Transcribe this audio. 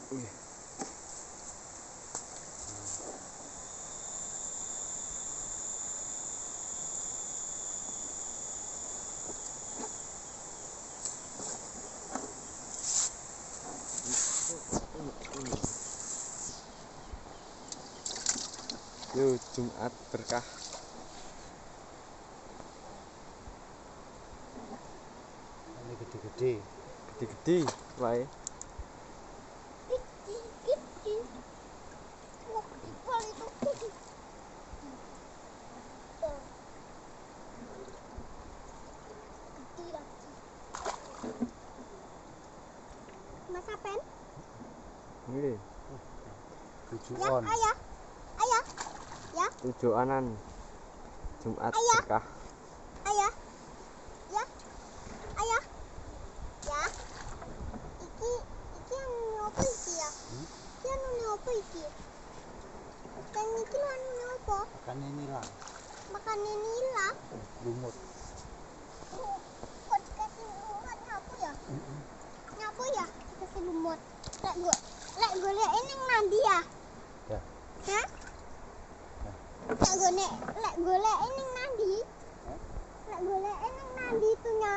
Yo, Jumat berkah. Ini gede-gede. Gede-gede wae. Gede-gede. Wah, ipal itu. Gede lagi. Mas Apen? Nggih. Ya, Tujuan. ayah. Ayah. Ya. Tujuanan Jumat Ayah. berkah. Ayah. Ya. Ayah. Ya. Iki anu opo iki ya? Iki anu opo iki? Dan iki lho anu opo? Makannya nila. Makannya nila. Lumut. Kok dikasih lumut nyapu ya? Nyapu ya? Dikasih lumut. Lek golek ning nandi ya? Ya. Hah? Lek golek ning nandi? Lek golek ning nandi itunya?